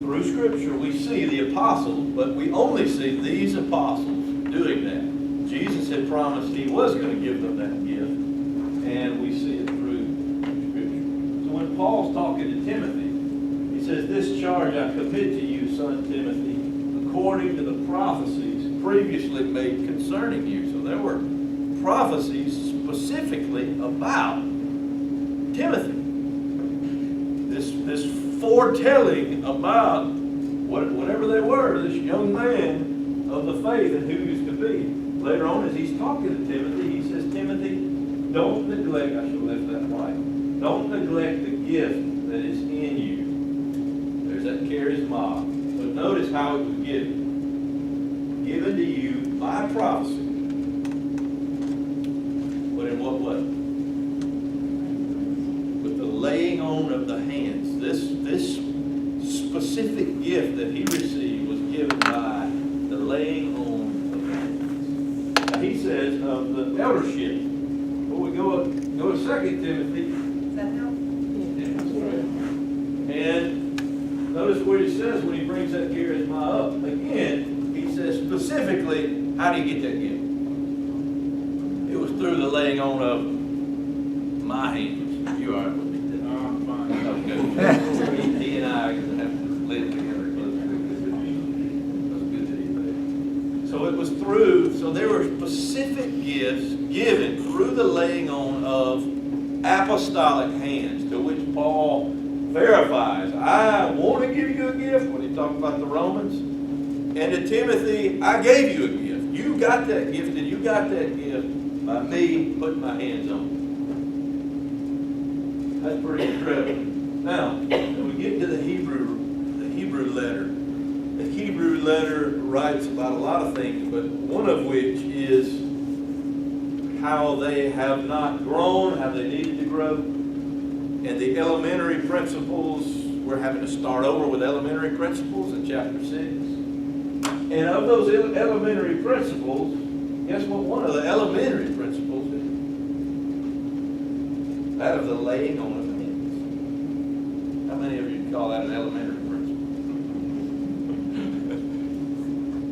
Through Scripture, we see the apostles, but we only see these apostles doing that. Jesus had promised he was going to give them that gift, and we see it through Scripture. So when Paul's talking to Timothy, he says, "This charge I commit to you, son Timothy, according to the prophecies previously made concerning you." So there were prophecies specifically about Timothy. This foretelling about whatever they were, this young man of the faith and who he was to be. Later on, as he's talking to Timothy, he says, "Timothy, don't neglect," I should have left that right, "don't neglect the gift that is in you." There's that charisma. But notice how it was given. Given to you by prophecy. But in what way? With the laying on of the hands. This specific gift that he received was given by the laying on of hands. Now he says of the eldership. Well, we go to 2 Timothy. Does that help? Yeah, that's right. And notice what he says when he brings that charisma up. Again, he says specifically, how do you get that gift? It was through the laying on of my hands. You are with me. I'm fine. Okay. He and I have to live together closely. That's good that he's there. So it was through, so there were specific gifts given through the laying on of apostolic hands, to which Paul verifies, I want to give you a gift, when he talked about the Romans. And to Timothy, I gave you a gift. You got that gift, and you got that gift by me putting my hands on it. That's pretty incredible. Now, when we get to the Hebrew letter, the Hebrew letter writes about a lot of things, but one of which is how they have not grown, how they needed to grow, and the elementary principles. We're having to start over with elementary principles in chapter 6. And of those elementary principles, guess what one of the elementary principles is? That of the laying on of hands. How many of you call that an elementary principle?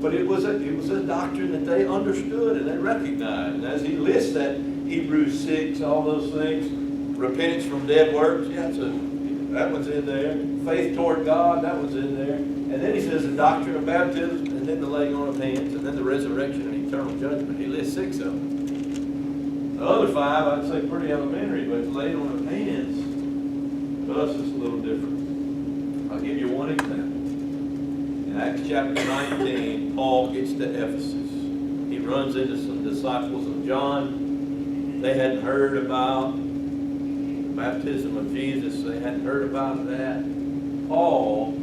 But it was a doctrine that they understood and they recognized. And as he lists that, Hebrews 6, all those things, repentance from dead works, yeah, that one's in there. Faith toward God, that one's in there. And then he says the doctrine of baptism, and then the laying on of hands, and then the resurrection and eternal judgment. He lists 6 of them. The other 5, I'd say pretty elementary, but laying on of hands, for us, it's a little different. I'll give you one example. In Acts chapter 19, Paul gets to Ephesus. He runs into some disciples of John. They hadn't heard about the baptism of Jesus. They hadn't heard about that. Paul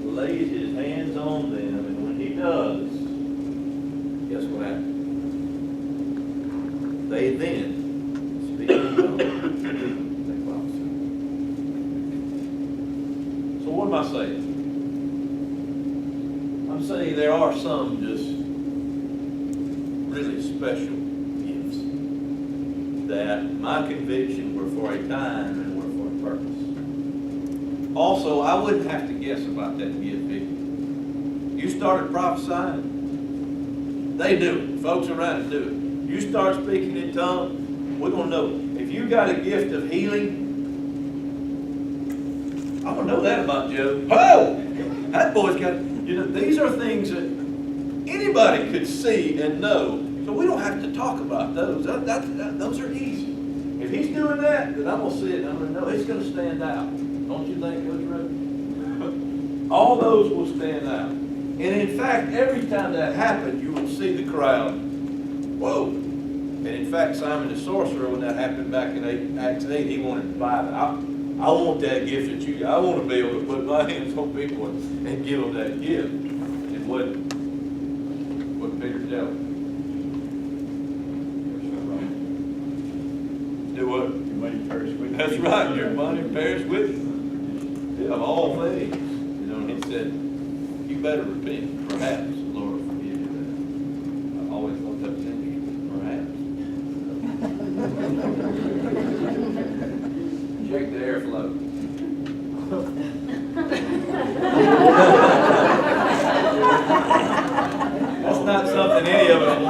lays his hands on them, and when he does, guess what happens? They then speak in tongues. They prophesy. So what am I saying? I'm saying there are some just really special gifts that my conviction were for a time and were for a purpose. Also, I wouldn't have to guess about that gift. You started prophesying, they do it. Folks around it do it. You start speaking in tongues, we're going to know it. If you got a gift of healing, I'm going to know that about Joe. Oh, that boy's got, these are things that anybody could see and know. So we don't have to talk about those. Those are easy. If he's doing that, then I'm going to see it and I'm going to know it's going to stand out. Don't you think, Coach Ray? All those will stand out. And in fact, every time that happened, you would see the crowd. Whoa. And in fact, Simon the sorcerer, when that happened back in Acts 8, he wanted to buy it. I want that gift that you got. I want to be able to put my hands on people and give them that gift. And what Peter tell him? Do what? Your money perish with you. That's right. Your money perish with you. Of all things. And he said, you better repent. Perhaps the Lord will forgive you that. I always thought that was interesting. Perhaps. Check the airflow.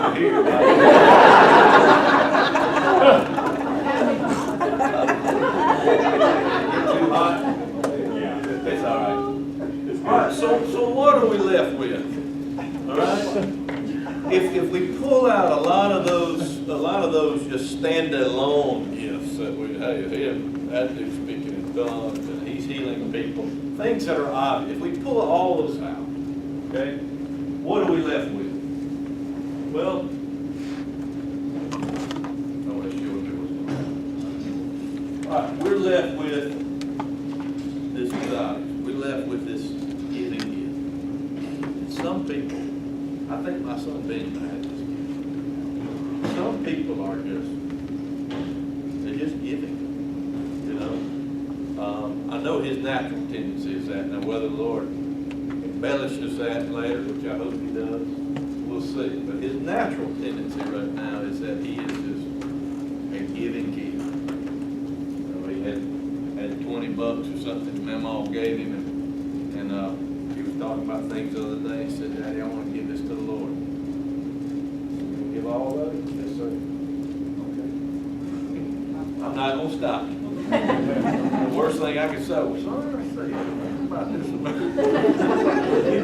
over here. Too hot? It's all right. All right, so what are we left with? All right? If we pull out a lot of those just standalone gifts that we have, that dude's speaking in tongues and he's healing people, things that are obvious. If we pull all those out, okay, what are we left with? Well, I want to show you what's going on. All right, we're left with this desire. We're left with this giving gift. And some people, I think my son Ben had this gift. Some people are they're just giving. You know, I know his natural tendency is that. Now, whether the Lord embellishes that later, which I hope he does, we'll see. But his natural tendency right now is that he is just a giving kid. You know, he had $20 or something Mama gave him, and he was talking about things the other day. He said, "Daddy, I want to give this to the Lord." You give all of it? Yes, sir. Okay. I'm not going to stop you. The worst thing I can say was, "Sorry, about this." You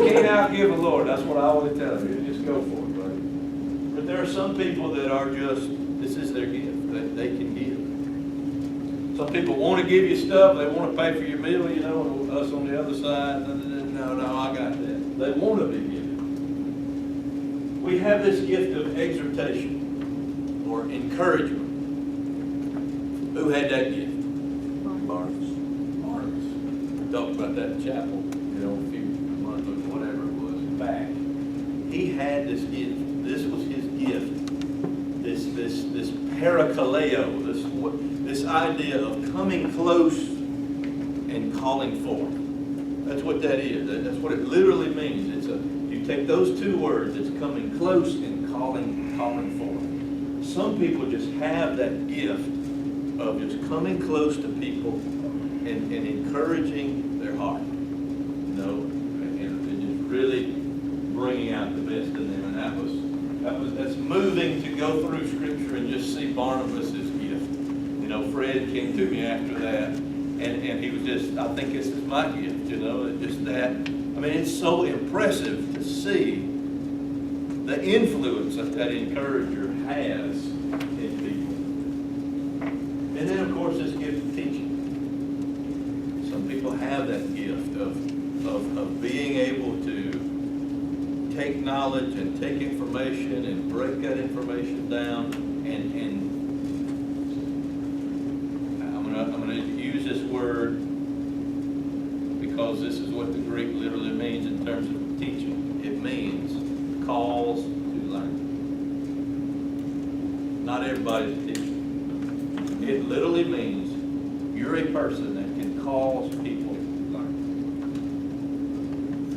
can't outgive the Lord. That's what I always tell you. Just go for it, buddy. But there are some people that are just, this is their gift. They can give. Some people want to give you stuff. They want to pay for your meal, you know, and us on the other side. No, I got that. They want to be given. We have this gift of exhortation or encouragement. Who had that gift? Barnabas. We talked about that in chapel, you know, a few months or whatever it was back. He had this gift. This was his gift. This parakaleo, this idea of coming close and calling forth. That's what that is. That's what it literally means. You take those two words, it's coming close and calling forth. Some people just have that gift of just coming close to people and encouraging their heart, you know, and just really bringing out the best in them. And that's moving to go through Scripture and just see Barnabas' gift. You know, Fred came to me after that, and he was just, I think this is my gift, you know, just that. I mean, it's so impressive to see the influence that encourager has in people. And then, of course, this gift of teaching. Some people have that gift of being able to take knowledge and take information and break that information down, and I'm gonna use this word because this is what the Greek literally means in terms of teaching. It means calls to learn. Not everybody's a teacher. It literally means you're a person that can cause people to learn.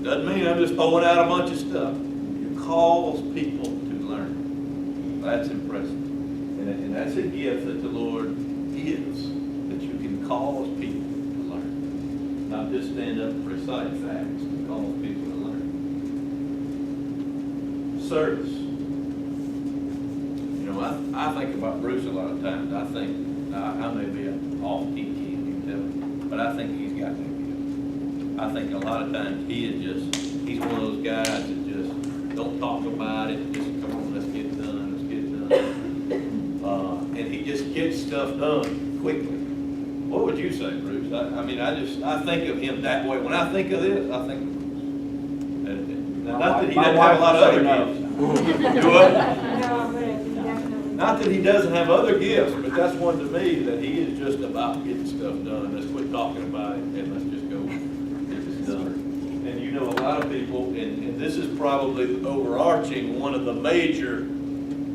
Doesn't mean I'm just throwing out a bunch of stuff. You cause people to learn. That's impressive. And that's a gift that the Lord gives, that you can cause people to learn. Not just stand up and recite facts, but cause people to learn. Service. You know, I think about Bruce a lot of times. I think, I may be an off-key kid, you can tell me, but I think he's got that gift. I think a lot of times he's one of those guys that just don't talk about it, just come on, let's get done. And he just gets stuff done quickly. What would you say, Bruce? I think of him that way. When I think of this, I think, not that he doesn't have a lot of other gifts. Do what? Not that he doesn't have other gifts, but that's one to me that he is just about getting stuff done. Let's quit talking about it and let's just go get this done. And you know, a lot of people, and this is probably overarching one of the major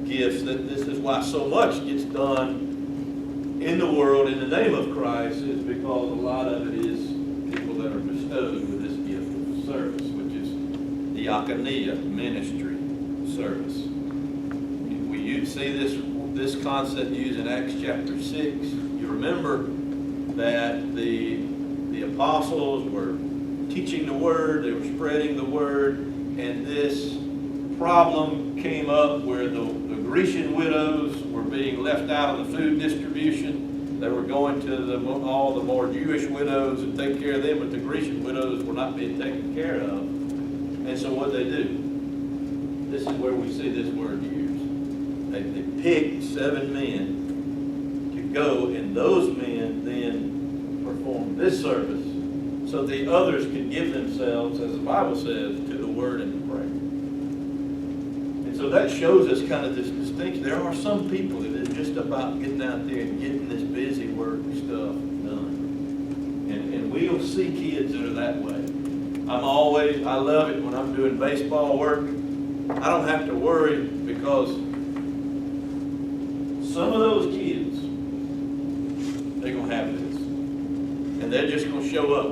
gifts, that this is why so much gets done in the world in the name of Christ, is because a lot of it is people that are bestowed with this gift of service, which is diakonia, ministry, service. You see this concept used in Acts chapter 6. You remember that the apostles were teaching the word, they were spreading the word, and this problem came up where the Grecian widows were being left out of the food distribution. They were going to all the more Jewish widows and take care of them, but the Grecian widows were not being taken care of. And so what they do? This is where we see this word used. They picked 7 men to go, and those men then performed this service so the others could give themselves, as the Bible says, to the word and the prayer. And so that shows us kind of this distinction. There are some people that it's just about getting out there and getting this busy work stuff done. And we'll see kids that are that way. I love it when I'm doing baseball work. I don't have to worry because some of those kids, they're going to have this. And they're just going to show up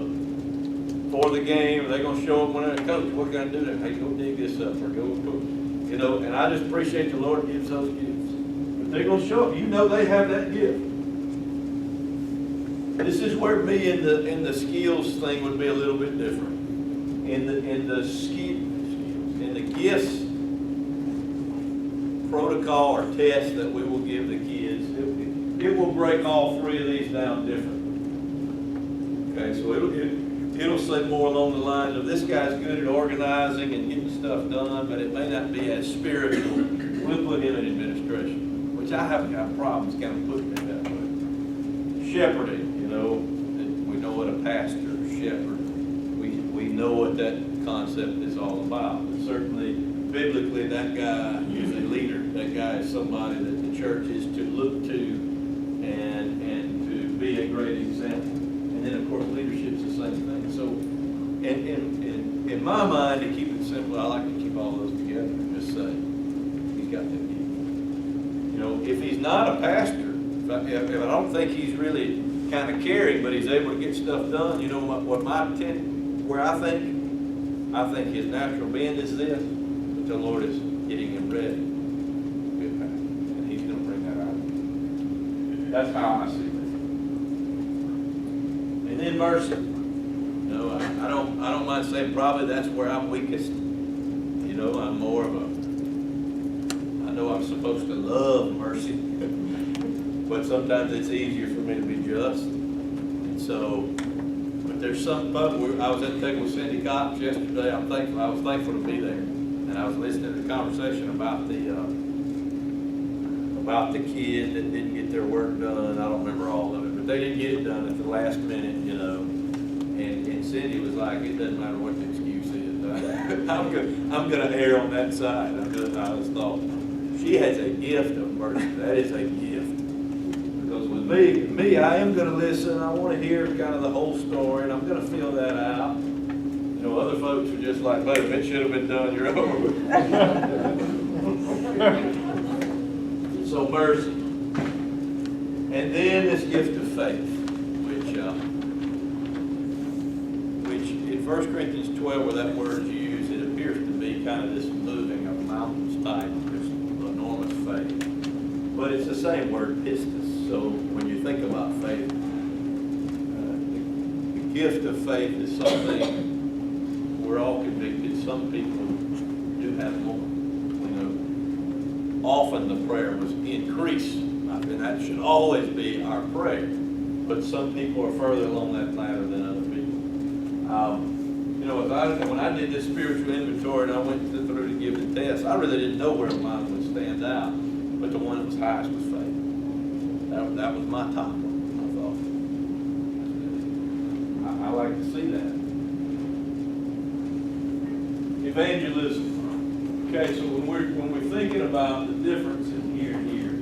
for the game. They're going to show up when they're coach. What can I do there? Hey, go dig this up or go, and I just appreciate the Lord gives those gifts. But they're going to show up. You know they have that gift. This is where me and the skills thing would be a little bit different. In the gifts protocol or test that we will give the kids, it will break all 3 of these down differently. Okay, so it'll say more along the lines of this guy's good at organizing and getting stuff done, but it may not be as spiritual. We'll put him in administration, which I haven't got problems kind of putting it that way. Shepherding, we know what a pastor, shepherd. We know what that concept is all about. But certainly, biblically, that guy is a leader. That guy is somebody that the church is to look to and to be a great example. And then, of course, leadership is the same thing. So, in my mind, to keep it simple, I like to keep all those together and just say, he's got that gift. If he's not a pastor, if I don't think he's really kind of caring, but he's able to get stuff done, where I think his natural bend is this, but the Lord is getting him ready to be a pastor, and he's going to bring that out. That's how I see it. And then mercy. I don't mind saying probably that's where I'm weakest. I'm more of I know I'm supposed to love mercy, but sometimes it's easier for me to be just. And so, but there's some I was at the table with Cindy Cox yesterday. I was thankful to be there, and I was listening to the conversation about the kid that didn't get their work done. I don't remember all of it, but they didn't get it done at the last minute, And Cindy was like, it doesn't matter what the excuse is. I'm going to err on that side. I just thought, she has a gift of mercy. That is a gift. Because with me, I am going to listen. I want to hear kind of the whole story, and I'm going to fill that out. Other folks are just like, baby, it should have been done. You're over with. So mercy. And then this gift of faith, which in 1 Corinthians 12, where that word is used, it appears to be kind of this moving of mountains type, just enormous faith. But it's the same word, pistis. So when you think about faith, the gift of faith is something we're all convicted. Some people do have more. Often the prayer was increased, and that should always be our prayer. But some people are further along that ladder than other people. When I did this spiritual inventory and I went through to give the test, I really didn't know where mine would stand out. But the one that was highest was faith. That was my top one, I thought. I like to see that. Evangelism. Okay, so when we're thinking about the difference in here and here,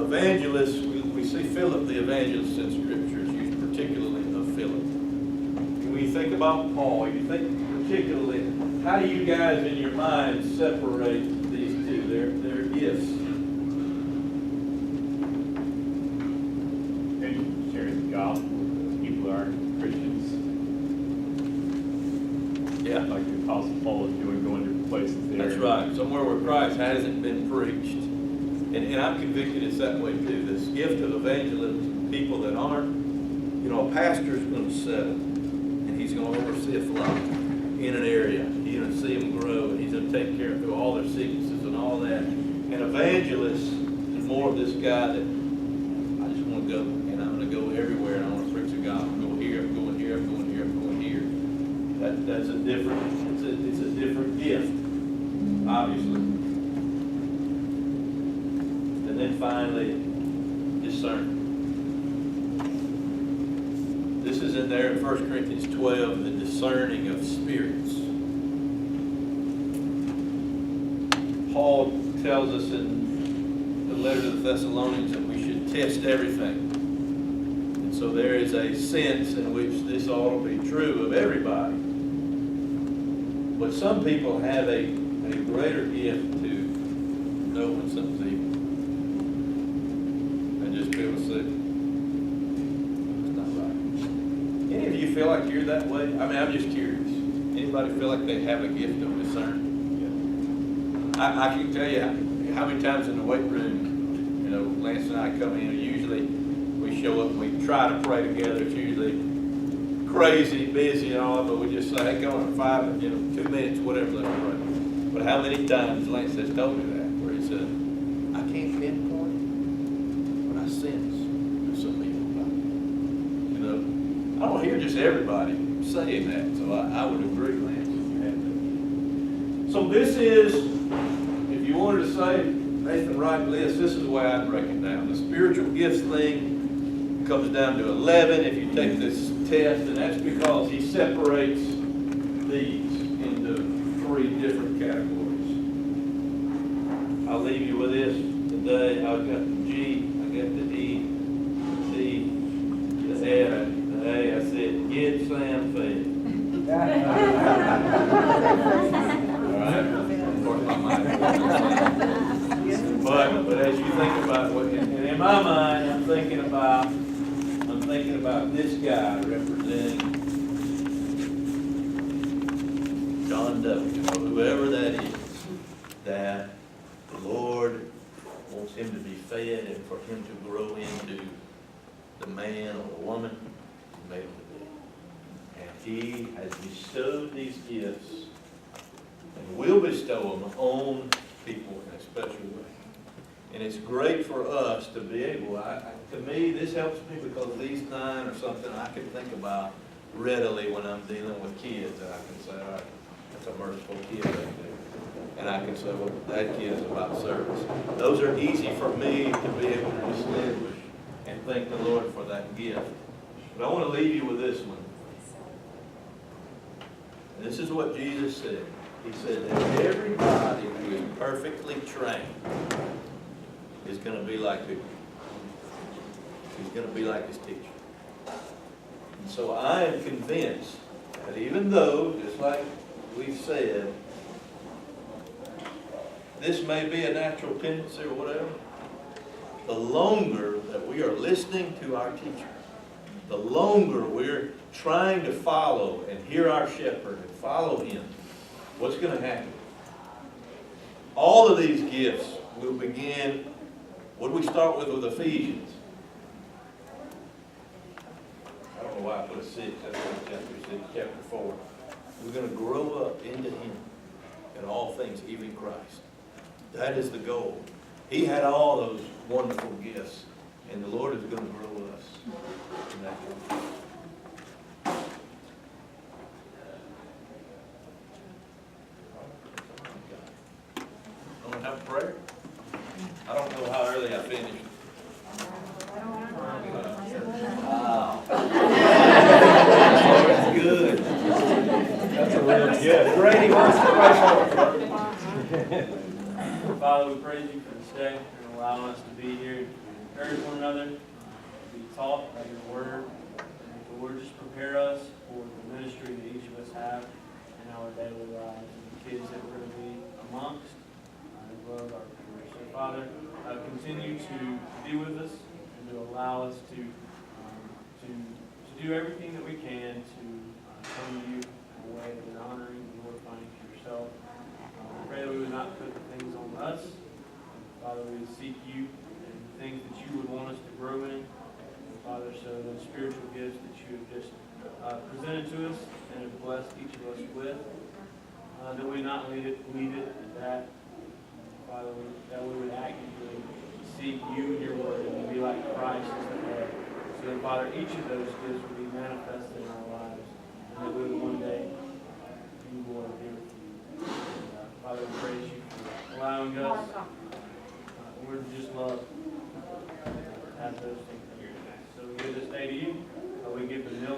evangelists, we see Philip the evangelist in Scripture is used particularly of Philip. When you think about Paul, you think particularly, how do you guys in your mind separate these two? Their gifts. And sharing the gospel with people who aren't Christians. Yeah. Like the Apostle Paul is doing, going different places there. That's right. Somewhere where Christ hasn't been preached. And I'm convicted it's that way too. This gift of evangelism, people that aren't, a pastor's going to settle and he's going to oversee a flock. in an area. He's going to see them grow, and he's going to take care of through all their sicknesses and all that. And evangelist is more of this guy that I just want to go, and I'm going to go everywhere, and I want to preach the gospel. Go here, I'm going here, I'm going here, I'm going here. That's a different, it's a different gift, obviously. And then finally, discernment. This is in there in 1 Corinthians 12, the discerning of spirits. Paul tells us in the letter to the Thessalonians that we should test everything. And so there is a sense in which this ought to be true of everybody. But some people have a greater gift to know when something's evil. And just be able to say, it's not right. Any of you feel like you're that way? I mean, I'm just curious. Anybody feel like they have a gift of discernment? I can tell you how many times in the weight room, you know, Lance and I come in, and usually we show up and we try to pray together. It's usually crazy, busy and all, but we just say, hey, go in 5, 2 minutes, whatever, let's pray. But how many times Lance has told me that, where he said, I can't pinpoint, but I sense there's some people about it. You know, I don't hear just everybody saying that, so I would agree, Lance, if you had that. So this is, if you wanted to say Nathan Wright list, this is the way I'd break it down. The spiritual gifts thing comes down to 11 if you take this test, and that's because he separates these into 3 different categories. I'll leave you with this today. I've got the G, I got the E, the T, the F, the A. I said, get Sam fed. All right. Of course, my mind. But as you think about what, and in my mind, I'm thinking about this guy representing John W., or whoever that is, that the Lord wants him to be fed and for him to grow into the man or the woman he made him to be. And he has bestowed these gifts and will bestow them on people in a special way. And it's great for us to be able, to me, this helps me because these 9 or something I can think about readily when I'm dealing with kids. And I can say, all right, that's a merciful kid right there. And I can say, well, that kid is about service. Those are easy for me to be able to distinguish and thank the Lord for that gift. But I want to leave you with this one. And this is what Jesus said. He said that everybody who is perfectly trained is going to be like who? He's going to be like his teacher. And so I am convinced that even though, just like we've said, this may be a natural tendency or whatever, the longer that we are listening to our teacher, the longer we're trying to follow and hear our shepherd and follow him, what's going to happen? All of these gifts will begin. What do we start with Ephesians? I don't know why I put a 6. That's chapter 6, chapter 4. We're going to grow up into him in all things, even Christ. That is the goal. He had all those wonderful gifts, and the Lord is going to grow us in that way. I'm going to have a prayer. I don't know how early I finished. Wow. That's good. That's a real gift. Brady wants to pray for. Father, we praise you for this day and allowing us to be here to encourage one another, to be taught by your word. And Lord, just prepare us for the ministry that each of us have in our daily lives and the kids that we're going to be amongst, as well as our peers. So, Father, continue to be with us and to allow us to do everything that we can to come to you in a way that is honoring and glorifying to yourself. We pray that we would not put things on us. Father, we would seek you and things that you would want us to grow in. And Father, so those spiritual gifts that you have just presented to us and have blessed each of us with, that we not leave it at that. Father, that we would actively seek you and your word and be like Christ as the head. So that, Father, each of those gifts would be manifested in our lives, and that we would one day be more here with you. Father, we praise you for allowing us. We're just love to have those things here. So we give this day to you. We give the meal